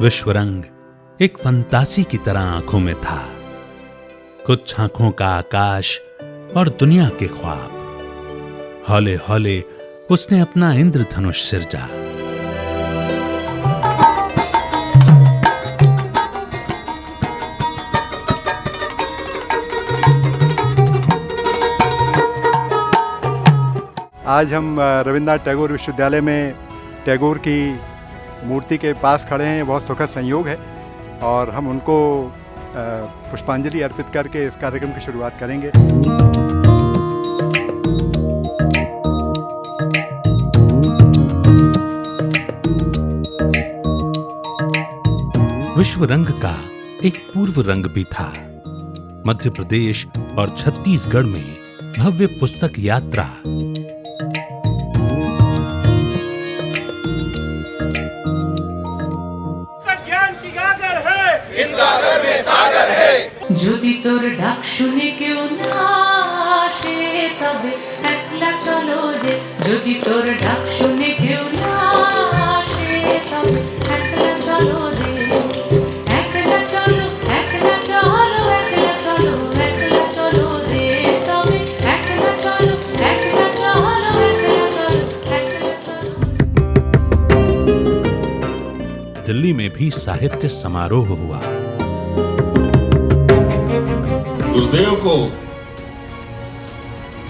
विश्व रंग एक फंतासी की तरह आंखों में था। कुछ आंखों का आकाश और दुनिया के ख्वाब। हौले हौले उसने अपना इंद्रधनुष सिरजा। आज हम रविन्द्रनाथ टैगोर विश्वविद्यालय में टैगोर की मूर्ति के पास खड़े हैं। बहुत सुखद संयोग है और हम उनको पुष्पांजलि अर्पित करके इस कार्यक्रम की शुरुआत करेंगे। विश्व रंग का एक पूर्व रंग भी था। मध्य प्रदेश और छत्तीसगढ़ में भव्य पुस्तक यात्रा। যদি তোর ডাক শুনে কেউ না আসে তবে একলা চলো রে। যদি তোর ডাক শুনে কেউ না আসে তবে একলা চলো রে। একলা চলো একলা চলো একলা চলো একলা চলো রে। তবে একলা চলো একলা চলো একলা চলো একলা চলো। दिल्ली में भी साहित्य समारोह हुआ। गुरुदेव को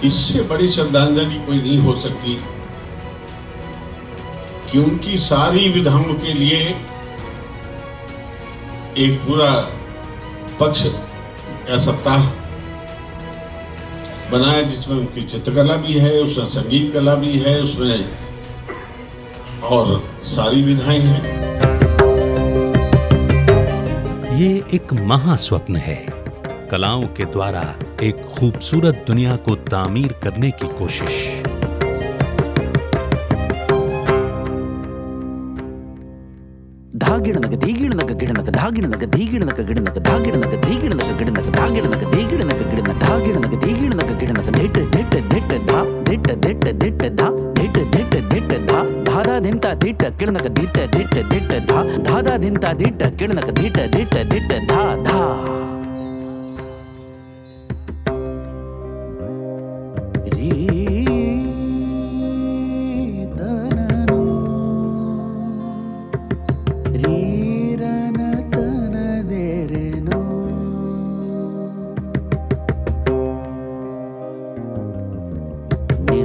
इससे बड़ी श्रद्धांजलि कोई नहीं हो सकती कि उनकी सारी विधाओं के लिए एक पूरा पक्ष या सप्ताह बनाया, जिसमें उनकी चित्रकला भी है, उसमें संगीत कला भी है, उसमें और सारी विधाएं हैं। ये एक महास्वप्न है। कलाओं के द्वारा एक खूबसूरत दुनिया को तामीर करने की कोशिश। धागिणनक धीगिणनक गिणनक धागिणनक धीगिणनक गिणनक धागिणनक धीगिणनक गिणनक धागिणनक धीगिणनक गिणनक धागिणनक धीगिणनक गिणनक धिट धिट धिट धा धिट धिट धिट धा धिट धिट धिट धा धादा धिंता धिट गिणनक धिट धिट धिट धा धादा धिंता धिट गिणनक धिट धिट धिट धा धा।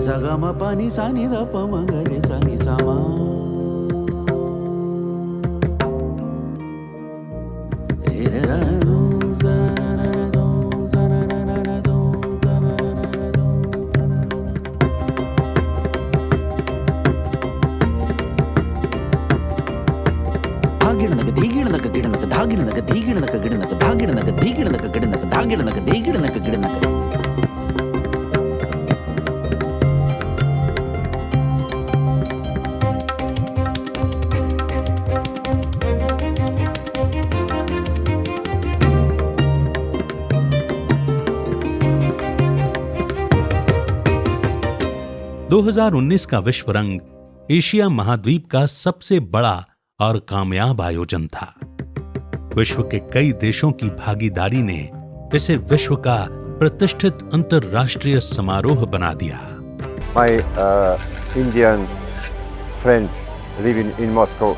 सगम पानी सानी द प म ग रे सा नि सा म रे रे रा दो za na na दो za na na na दो za na na दो za ना धागिणनक धीगिणनक गिणनक धागिणनक धीगिणनक गिणनक धागिणनक धीगिणनक गिणनक धागिणनक धीगिणनक गिणनक। दो 2019 का विश्व रंग एशिया महाद्वीप का सबसे बड़ा और कामयाब आयोजन था। विश्व के कई देशों की भागीदारी ने इसे विश्व का प्रतिष्ठित अंतरराष्ट्रीय समारोह बना दिया। My Indian friend living in Moscow,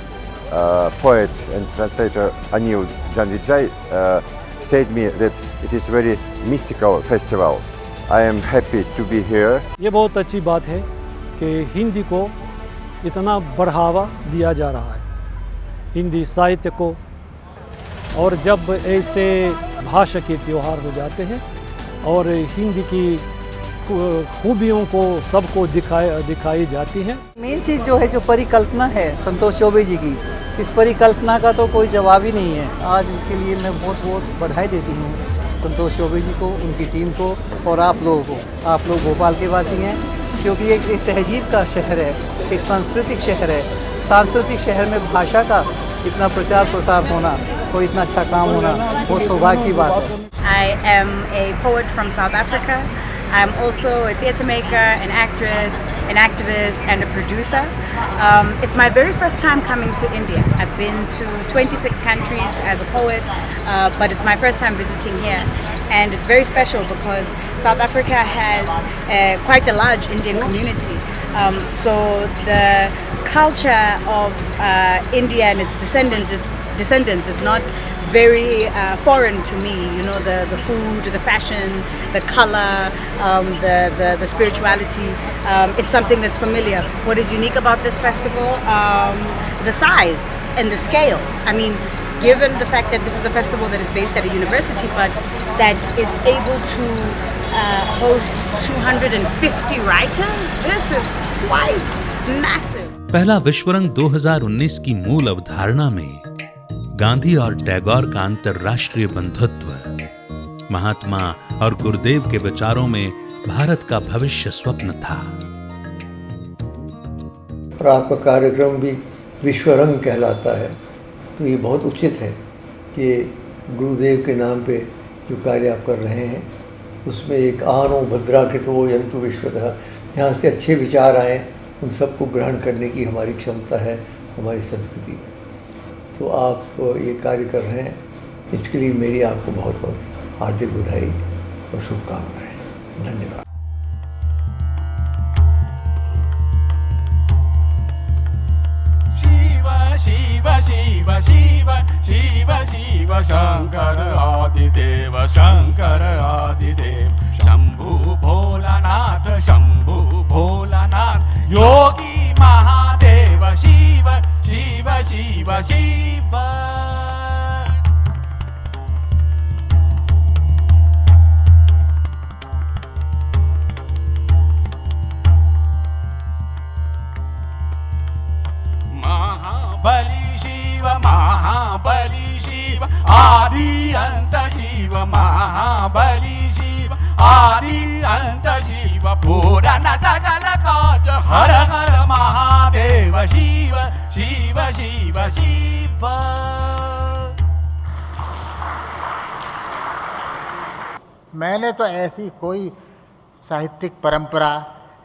poet and translator Anil Janvijay said me that it is very mystical festival. I am happy to be here. ये बहुत अच्छी बात है कि हिंदी को इतना बढ़ावा दिया जा रहा है, हिंदी साहित्य को। और जब ऐसे भाषा के त्यौहार हो जाते हैं और हिंदी की खूबियों को सबको दिखाई जाती है। मेन चीज़ जो है, जो परिकल्पना है संतोष चौबे जी की, इस परिकल्पना का तो कोई जवाब ही नहीं है। आज उनके लिए मैं बहुत बहुत बधाई देती हूँ संतोष चौबे जी को, उनकी टीम को और आप लोगों को। आप लोग भोपाल के वासी हैं, क्योंकि एक तहजीब का शहर है, एक सांस्कृतिक शहर है। सांस्कृतिक शहर में भाषा का इतना प्रचार प्रसार होना और इतना अच्छा काम होना बहुत सौभाग्य की बात है। I am a poet from South Africa. I'm also a theatre maker, an actress, an activist, and a producer. It's my very first time coming to India. I've been to 26 countries as a poet, but it's my first time visiting here. And it's very special because South Africa has quite a large Indian community. So the culture of India and its descendants is not very foreign to me. You know, the food, the fashion, the color, the spirituality. It's something that's familiar. What is unique about this festival? The size and the scale. I mean, given the fact that this is a festival that is based at a university, but that it's able to host 250 writers, this is quite massive. पहला विश्वरंग 2019 की मूल अवधारणा में गांधी और टैगोर का अंतर्राष्ट्रीय बंधुत्व, महात्मा और गुरुदेव के विचारों में भारत का भविष्य स्वप्न था। और आपका कार्यक्रम भी विश्वरंग कहलाता है, तो ये बहुत उचित है कि गुरुदेव के नाम पे जो कार्य आप कर रहे हैं उसमें एक आनो भद्रा कृतो यंतु विश्वतः, यहाँ से अच्छे विचार आए, उन सबको ग्रहण करने की हमारी क्षमता है हमारी संस्कृति में। तो आप ये कार्य कर रहे हैं, इसके लिए मेरी आपको बहुत बहुत हार्दिक बधाई और शुभकामनाएं। धन्यवाद। शिव शिव शिव शिव शिव शंकर आदिदेव शंभु भोलानाथ योगी महादेव शिव शिव शिव शिव। महाबली शिव आदि अंत शिव, महाबली शिव आदि अंत शिव, पूरन सकल काज हर हर महादेव शिव शिव शिव शिव। मैंने तो ऐसी कोई साहित्यिक परंपरा,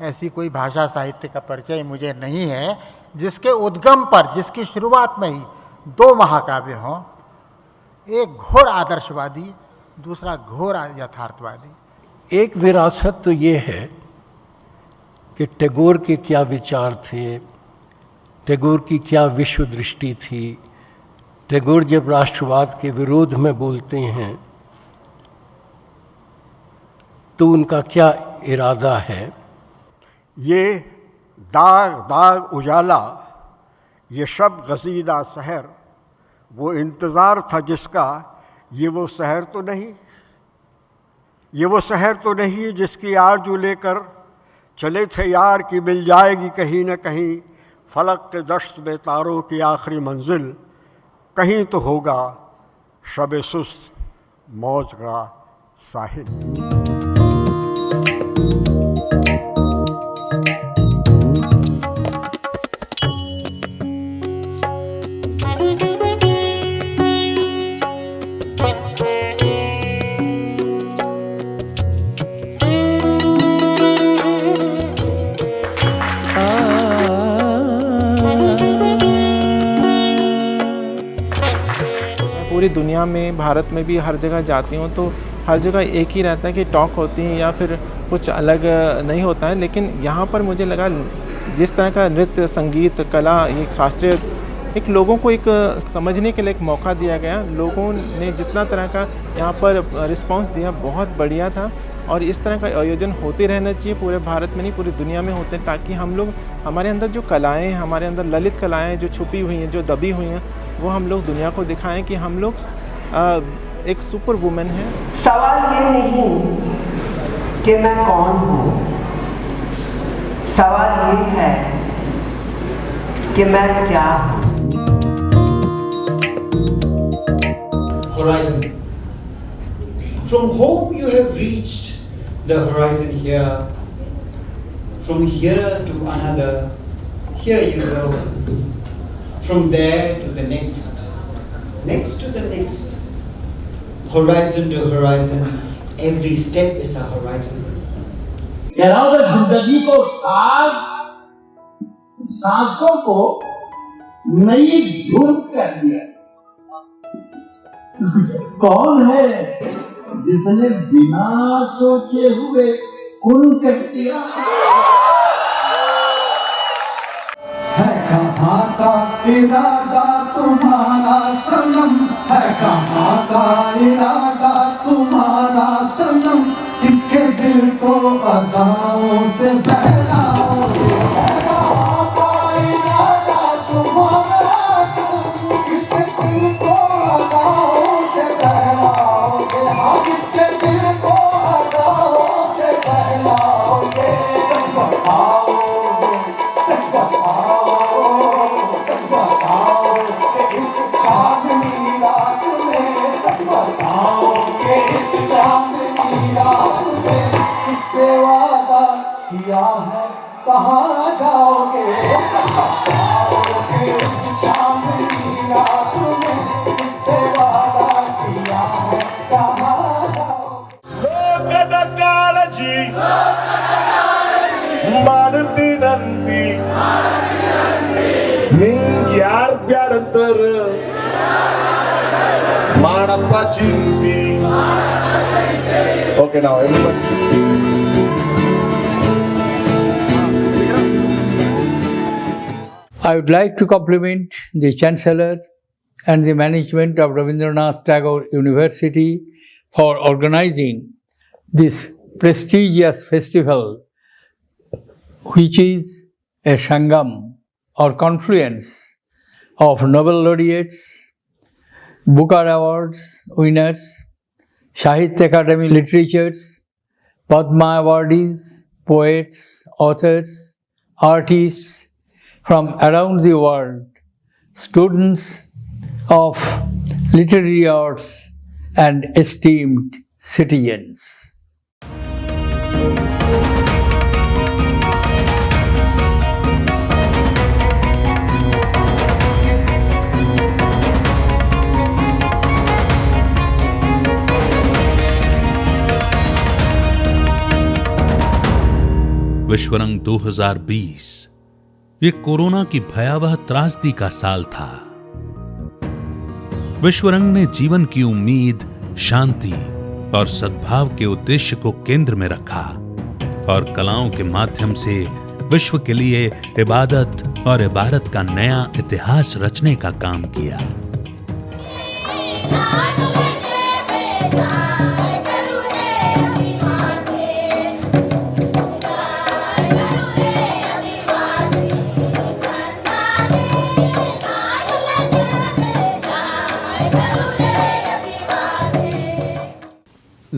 ऐसी कोई भाषा साहित्य का परिचय मुझे नहीं है जिसके उद्गम पर, जिसकी शुरुआत में ही दो महाकाव्य हों, एक घोर आदर्शवादी, दूसरा घोर यथार्थवादी। एक विरासत तो ये है कि टैगोर के क्या विचार थे, टैगोर की क्या विश्व दृष्टि थी। टैगोर जब राष्ट्रवाद के विरोध में बोलते हैं तो उनका क्या इरादा है। ये दाग दाग उजाला, ये शब गसीदा शहर, वो इंतज़ार था जिसका, ये वो शहर तो नहीं, ये वो शहर तो नहीं जिसकी आरज़ू लेकर चले थे यार कि मिल जाएगी कहीं न कहीं, फलक के दश्त में तारों की आखिरी मंजिल, कहीं तो होगा शब सुस्त मौज का साहिल। पूरी दुनिया में, भारत में भी हर जगह जाती हूँ तो हर जगह एक ही रहता है कि टॉक होती है या फिर कुछ अलग नहीं होता है। लेकिन यहाँ पर मुझे लगा जिस तरह का नृत्य, संगीत, कला, एक शास्त्रीय, एक लोगों को एक समझने के लिए एक मौका दिया गया। लोगों ने जितना तरह का यहाँ पर रिस्पांस दिया बहुत बढ़िया था और इस तरह का आयोजन होते रहना चाहिए, पूरे भारत में नहीं पूरी दुनिया में होते हैं, ताकि हम लोग, हमारे अंदर जो कलाएँ, हमारे अंदर ललित कलाएँ जो छुपी हुई हैं, जो दबी हुई हैं, वो हम लोग दुनिया को दिखाएं कि हम लोग एक सुपर वुमेन है। सवाल ये नहीं कि मैं कौन हूँ, सवाल ये है कि मैं क्या हूँ। Horizon. From home you have reached the horizon here. From here to another, here you go. From there to the next, next to the next, horizon to horizon, every step is a horizon. कह रहा हूं कि जिंदगी को सांसों को नई धुन कर दिया। कौन है जिसने बिना सोचे हुए कुन कर दिया? है कहाँ का इरादा तुम्हारा सनम, है कहाँ का इरादा तुम्हारा सनम, किसके दिल को अदाओं से बहलाओगे? है कहाँ का इरादा तुम्हारा सनम, किसके दिल को अदाओं से बहलाओगे? हाँ, किसके दिल को अदाओं से बहलाओगे? सच बताओगे, सच बताओ, सच बताओ कि इस चांदनी रात में, सच बताओ कि इस चांदनी रात में किससे वादा किया है, कहाँ जाओगे? सच बताओ कि इस चांदनी रात में किससे वादा किया है, कहाँ जाओगे? लोकद काळजी ಮಾಡುತ್ತೀನಂತಿ ನಿಂಗ್ ಯಾರ್ ಬ್ಯಾಡಂತಾರ ಮಾಡಪ್ಪ ಚಿಂತಿ. Okay, now everybody. I would like to compliment the Chancellor and the management of Rabindranath Tagore University for organizing this prestigious festival, which is a Sangam or confluence of Nobel laureates, Booker Awards winners, Sahitya Academy literatures, Padma awardees, poets, authors, artists from around the world, students of literary arts and esteemed citizens. Vishwarang 2020 ये corona की भयावह त्रासदी का साल था। विश्वरंग ने जीवन की उम्मीद, शांति और सद्भाव के उद्देश्य को केंद्र में रखा और कलाओं के माध्यम से विश्व के लिए इबादत और इबारत का नया इतिहास रचने का काम किया।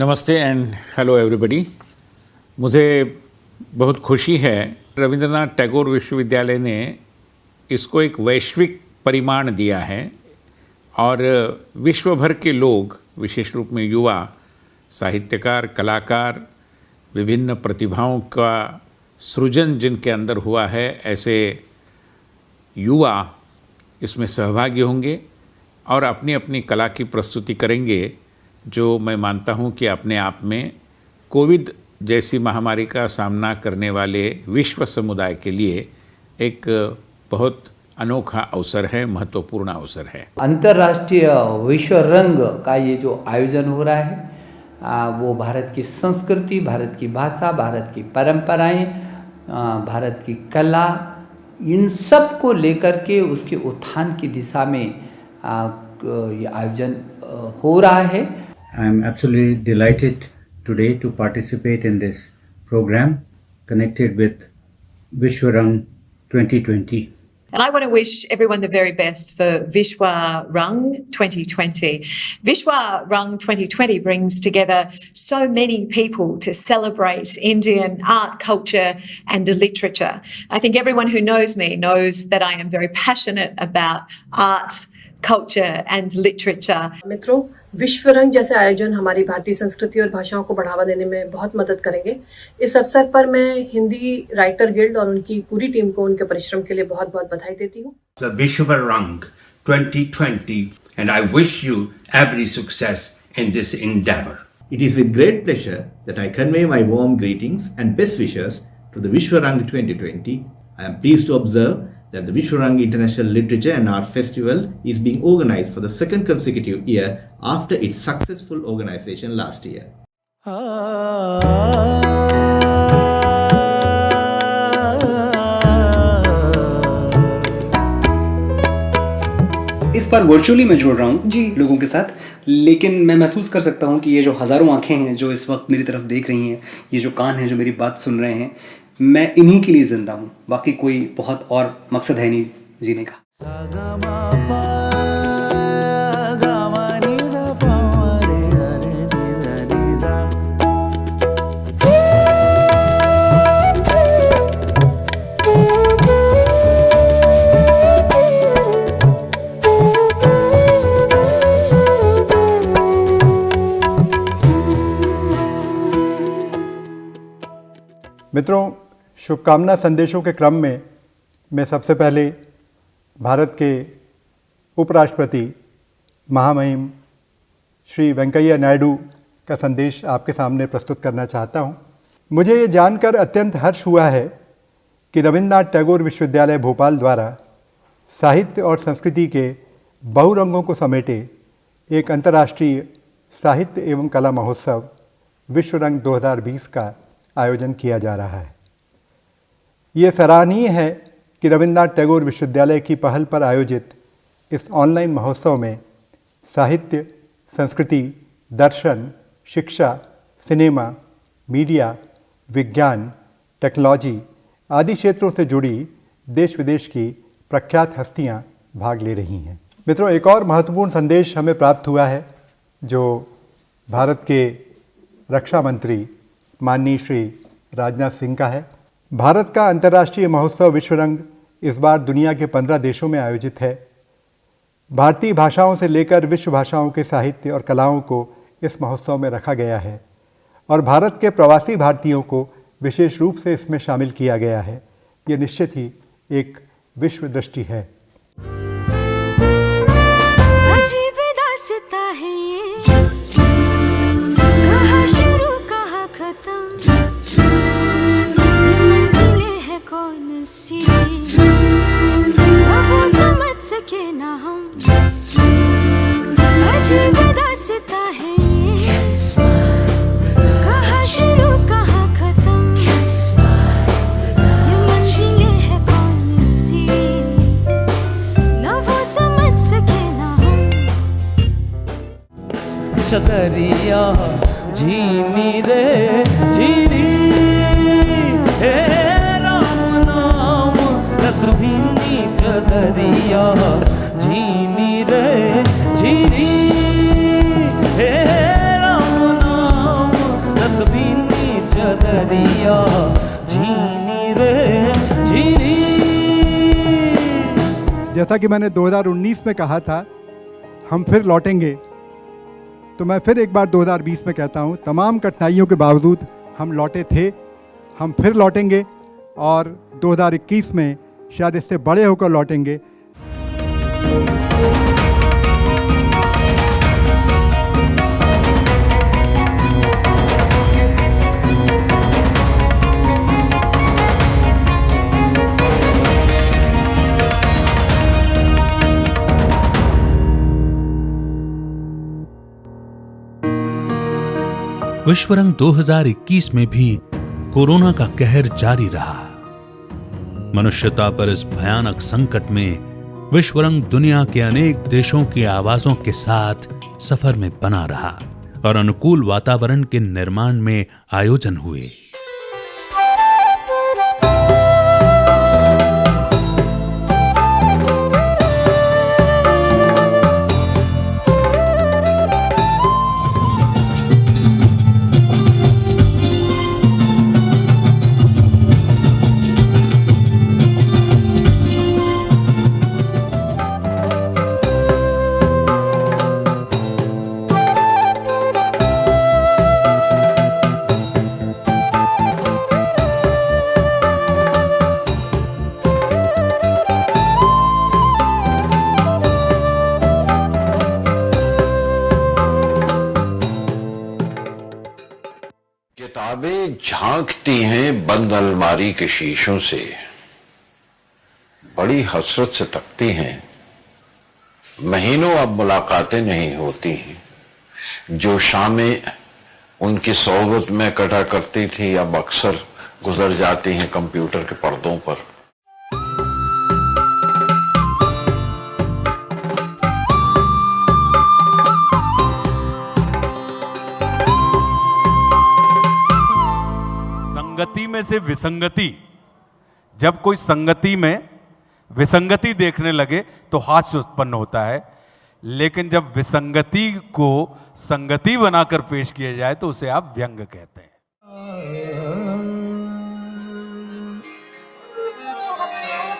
नमस्ते एंड हेलो एवरीबॉडी। मुझे बहुत खुशी है रविंद्रनाथ टैगोर विश्वविद्यालय ने इसको एक वैश्विक परिमाण दिया है और विश्व भर के लोग, विशेष रूप में युवा साहित्यकार, कलाकार, विभिन्न प्रतिभाओं का सृजन जिनके अंदर हुआ है, ऐसे युवा इसमें सहभागी होंगे और अपनी अपनी कला की प्रस्तुति करेंगे, जो मैं मानता हूं कि अपने आप में कोविड जैसी महामारी का सामना करने वाले विश्व समुदाय के लिए एक बहुत अनोखा अवसर है, महत्वपूर्ण अवसर है। अंतर्राष्ट्रीय विश्व रंग का ये जो आयोजन हो रहा है वो भारत की संस्कृति, भारत की भाषा, भारत की परंपराएं, भारत की कला, इन सब को लेकर के उसके उत्थान की दिशा में ये आयोजन हो रहा है। I am absolutely delighted today to participate in this program connected with Vishwarang 2020. And I want to wish everyone the very best for Vishwa Rung 2020. Vishwa Rung 2020 brings together so many people to celebrate Indian art, culture and literature. I think everyone who knows me knows that I am very passionate about art, culture and literature. मित्रों, विश्वरंग जैसे आयोजन हमारी भारतीय संस्कृति और भाषाओं को बढ़ावा देने में बहुत मदद करेंगे। इस अवसर पर मैं हिंदी राइटर गिल्ड और उनकी पूरी टीम को उनके परिश्रम के लिए बहुत-बहुत बधाई देती हूँ। The Vishwarang 2020 and I wish you every success in this endeavor. It is with great pleasure that I convey my warm greetings and best wishes to the Vishwarang 2020. I am pleased to observe that the Vishwarang International Literature and Art Festival is being organized for the second consecutive year after its successful organization last year. इस बार virtually मैं जुड़ रहा हूँ लोगों के साथ, लेकिन मैं महसूस कर सकता हूँ कि ये जो हज़ारों आंखें हैं जो इस वक्त मेरी तरफ देख रही हैं, ये जो कान हैं जो मेरी बात सुन रहे हैं, मैं इन्हीं के लिए ज़िंदा हूँ। बाकी कोई बहुत और मकसद है नहीं जीने का। मित्रों, शुभकामना संदेशों के क्रम में मैं सबसे पहले भारत के उपराष्ट्रपति महामहिम श्री वेंकैया नायडू का संदेश आपके सामने प्रस्तुत करना चाहता हूं। मुझे ये जानकर अत्यंत हर्ष हुआ है कि रविन्द्रनाथ टैगोर विश्वविद्यालय भोपाल द्वारा साहित्य और संस्कृति के बहुरंगों को समेटे एक अंतर्राष्ट्रीय साहित्य एवं कला महोत्सव विश्वरंग 2020 का आयोजन किया जा रहा है। ये सराहनीय है कि रविन्द्रनाथ टैगोर विश्वविद्यालय की पहल पर आयोजित इस ऑनलाइन महोत्सव में साहित्य, संस्कृति, दर्शन, शिक्षा, सिनेमा, मीडिया, विज्ञान, टेक्नोलॉजी आदि क्षेत्रों से जुड़ी देश विदेश की प्रख्यात हस्तियां भाग ले रही हैं। मित्रों, एक और महत्वपूर्ण संदेश हमें प्राप्त हुआ है जो भारत के रक्षा मंत्री माननीय श्री राजनाथ सिंह का है। भारत का अंतर्राष्ट्रीय महोत्सव विश्वरंग इस बार दुनिया के 15 देशों में आयोजित है। भारतीय भाषाओं से लेकर विश्व भाषाओं के साहित्य और कलाओं को इस महोत्सव में रखा गया है और भारत के प्रवासी भारतीयों को विशेष रूप से इसमें शामिल किया गया है। ये निश्चित ही एक विश्व दृष्टि है। अजीब दास्तां है ये, कहाँ शुरू कहाँ खत्म, मंजिलें हैं कौन सी, अब वो समझ सके ना हम। अजीब दास्तां है ये, कहाँ शुरू कहाँ खत्म, ये मंजिलें हैं कौन सी, ना वो समझ सके ना हम। चतरिया जीनी रे जीनी, हे राम नाम रसभीनी चतरिया जीनी रे जीनी, हे राम नाम रसभीनी चतरिया जीनी रे जीनी। जैसा कि मैंने 2019 में कहा था हम फिर लौटेंगे, तो मैं फिर एक बार 2020 में कहता हूँ, तमाम कठिनाइयों के बावजूद हम लौटे थे, हम फिर लौटेंगे और 2021 में शायद इससे बड़े होकर लौटेंगे। विश्वरंग 2021 में भी कोरोना का कहर जारी रहा। मनुष्यता पर इस भयानक संकट में विश्वरंग दुनिया के अनेक देशों की आवाजों के साथ सफर में बना रहा और अनुकूल वातावरण के निर्माण में आयोजन हुए। किताबें झांकती हैं बंद अलमारी के शीशों से, बड़ी हसरत से तकती हैं। महीनों अब मुलाकातें नहीं होती हैं। जो शामें उनकी सोहबत में कटा करती थी अब अक्सर गुजर जाती हैं कंप्यूटर के पर्दों पर। संगति में से विसंगति, जब कोई संगति में विसंगति देखने लगे तो हास्य उत्पन्न होता है, लेकिन जब विसंगति को संगति बनाकर पेश किया जाए तो उसे आप व्यंग कहते हैं।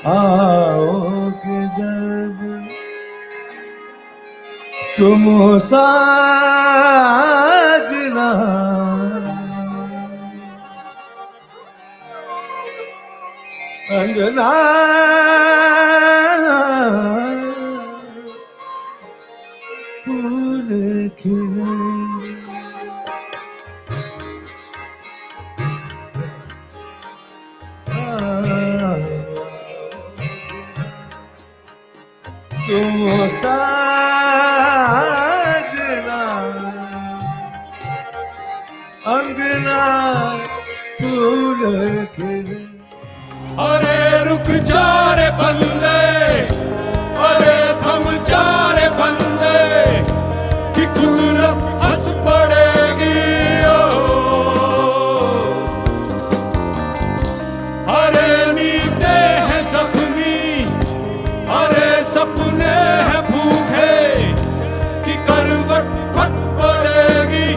आओगे जब तुम साजना, अंगना फूल खिले, तुम साजना, अंगना फूल खिले। अरे रुक जा रे बंदे, अरे थम जा रे बंदे, कि कुदरत हंस पड़ेगी। ओ अरे नींदें हैं जख्मी, अरे सपने हैं भूखे, कि करवट फट पड़ेगी।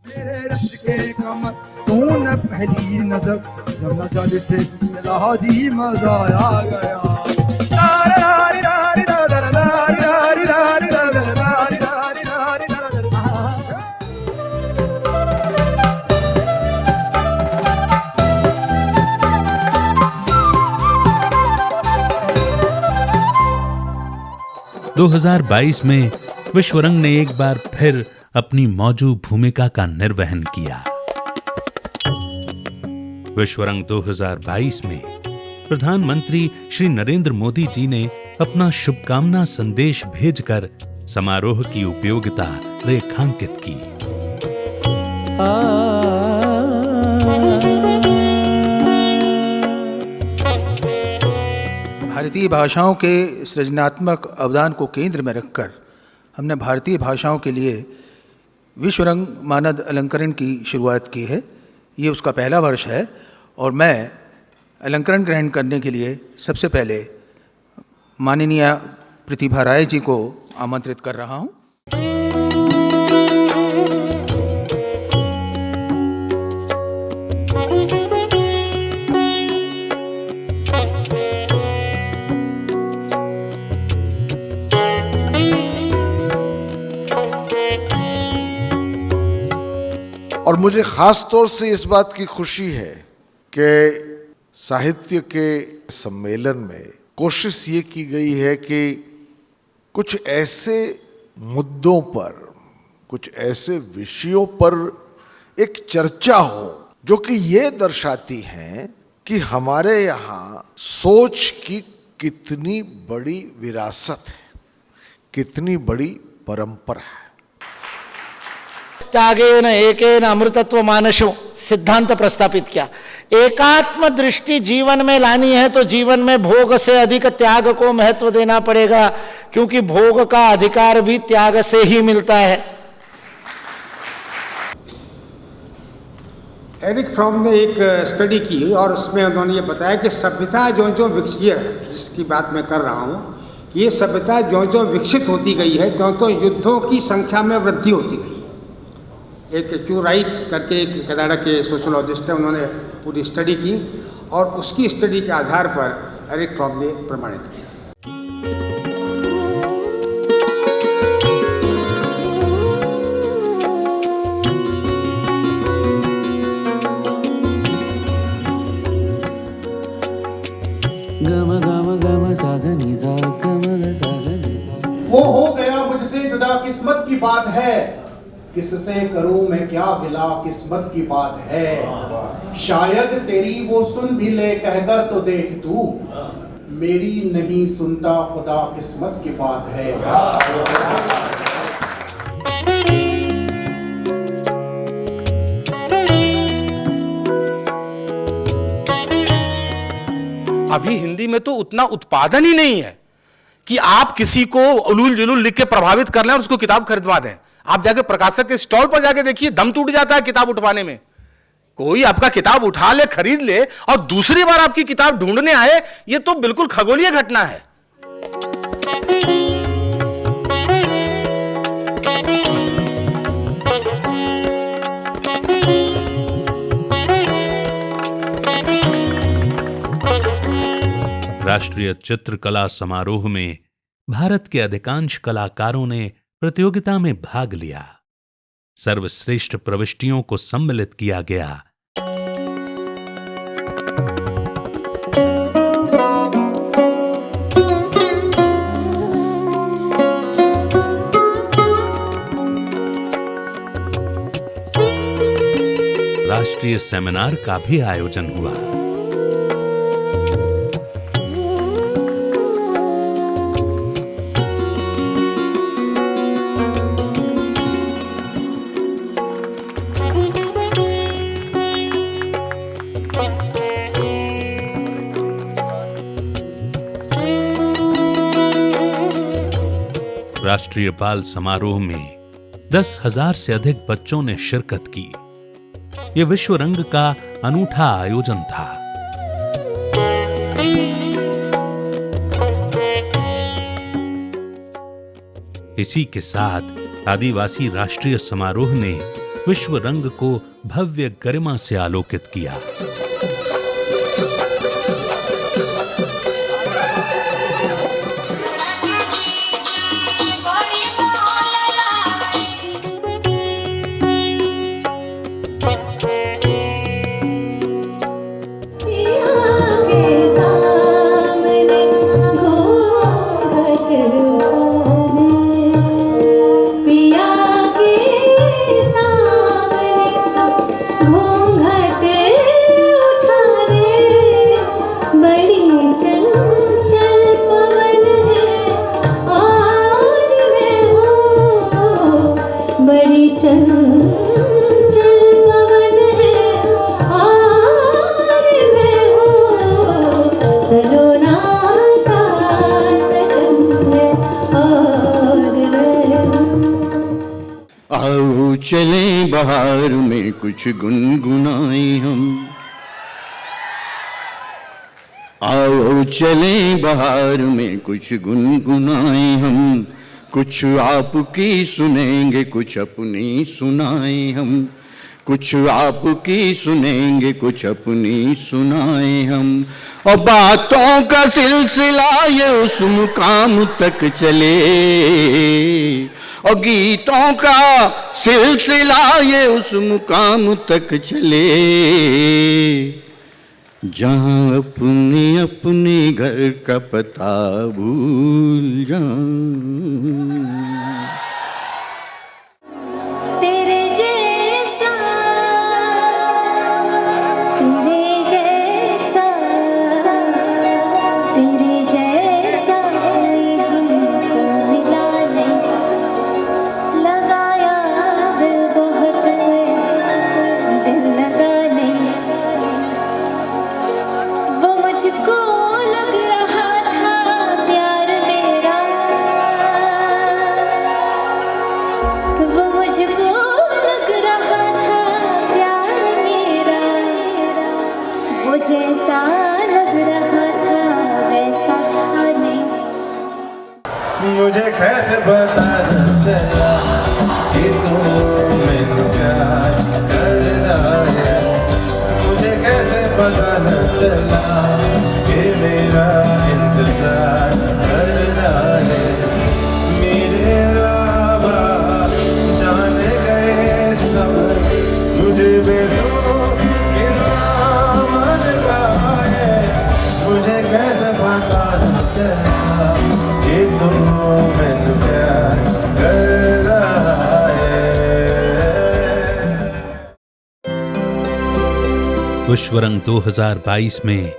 मेरे रश के कमर तू न पहली नजर, जब नजर से मिला जी मजा आ गया। 2022 में विश्वरंग ने एक बार फिर अपनी मौजूद भूमिका का निर्वहन किया। विश्वरंग 2022 में प्रधानमंत्री श्री नरेंद्र मोदी जी ने अपना शुभकामना संदेश भेजकर समारोह की उपयोगिता रेखांकित की। भारतीय भाषाओं के सृजनात्मक अवदान को केंद्र में रखकर हमने भारतीय भाषाओं के लिए विश्वरंग मानद अलंकरण की शुरुआत की है। ये उसका पहला वर्ष है और मैं अलंकरण ग्रहण करने के लिए सबसे पहले माननीय प्रतिभा राय जी को आमंत्रित कर रहा हूँ। और मुझे ख़ास तौर से इस बात की खुशी है कि साहित्य के सम्मेलन में कोशिश ये की गई है कि कुछ ऐसे मुद्दों पर, कुछ ऐसे विषयों पर एक चर्चा हो जो कि ये दर्शाती हैं कि हमारे यहाँ सोच की कितनी बड़ी विरासत है, कितनी बड़ी परंपरा है। त्यागेन एकेन अमृतत्व मानसो सिद्धांत प्रस्थापित किया। एकात्म दृष्टि जीवन में लानी है तो जीवन में भोग से अधिक त्याग को महत्व देना पड़ेगा, क्योंकि भोग का अधिकार भी त्याग से ही मिलता है। एरिक फ्रॉम ने एक स्टडी की और उसमें उन्होंने ये बताया कि सभ्यता जो विकसित, जिसकी बात मैं कर रहा हूँ, ये सभ्यता जो विकसित होती गई है तो युद्धों की संख्या में वृद्धि होती गई। एक क्यू राइट करके एक कनाडा के सोशोलॉजिस्ट है, उन्होंने पूरी स्टडी की और उसकी स्टडी के आधार पर एरिक फ्रॉम ने प्रमाणित किया। वो हो गया मुझसे जुदा किस्मत की बात है, किससे करूं मैं क्या गिला, किस्मत की बात है। शायद तेरी वो सुन भी ले, कहकर तो देख तू, मेरी नहीं सुनता खुदा, किस्मत की बात है। अभी हिंदी में तो उतना उत्पादन ही नहीं है कि आप किसी को उलूल जुलूल लिख के प्रभावित कर लें और उसको किताब खरीदवा दें। आप जाके प्रकाशक के स्टॉल पर जाके देखिए, दम टूट जाता है किताब उठवाने में। कोई आपका किताब उठा ले, खरीद ले और दूसरी बार आपकी किताब ढूंढने आए, ये तो बिल्कुल खगोलीय घटना है। राष्ट्रीय चित्रकला समारोह में भारत के अधिकांश कलाकारों ने प्रतियोगिता में भाग लिया। सर्वश्रेष्ठ प्रविष्टियों को सम्मिलित किया गया। राष्ट्रीय सेमिनार का भी आयोजन हुआ। राष्ट्रीय बाल समारोह में 10,000 से अधिक बच्चों ने शिरकत की। यह विश्व रंग का अनूठा आयोजन था। इसी के साथ आदिवासी राष्ट्रीय समारोह ने विश्व रंग को भव्य गरिमा से आलोकित किया। चलें बहार में कुछ गुनगुनाए हम, आओ चलें बहार में कुछ गुनगुनाए हम, कुछ आपकी सुनेंगे कुछ अपनी सुनाए हम, कुछ आपकी सुनेंगे कुछ अपनी सुनाए हम। और बातों का सिलसिला ये उस मुकाम तक चले, और गीतों का सिलसिला ये उस मुकाम तक चले, जहाँ अपने अपने घर का पता भूल जाऊं। जैसा लग रहा था वैसा नहीं। मुझे कैसे पता चला कि तू मैंने प्यार कर रहा है, मुझे कैसे पता न चला कि मेरा इंतजार कर रहा है। मेरे राबा जान गए सब मुझे मुझे कैसे पता चला कि तू मैंने प्यार कर रहा है। विश्वरंग 2022 में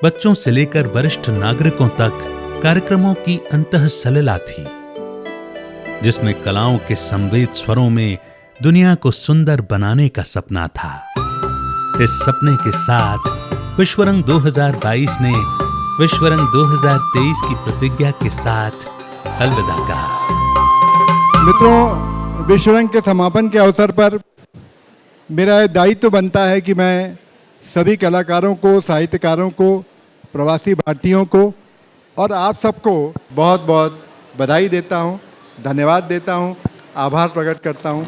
बच्चों से लेकर वरिष्ठ नागरिकों तक कार्यक्रमों की अंतःसलिला थी, जिसमें कलाओं के संवेद स्वरों में दुनिया को सुंदर बनाने का सपना था। इस सपने के साथ विश्वरंग 2022 ने विश्वरंग 2023 की प्रतिज्ञा के साथ अलविदा कहा। मित्रों, विश्वरंग के समापन के अवसर पर मेरा दायित्व बनता है कि मैं सभी कलाकारों को, साहित्यकारों को, प्रवासी भारतीयों को और आप सबको बहुत बहुत बधाई देता हूँ, धन्यवाद देता हूँ, आभार प्रकट करता हूँ।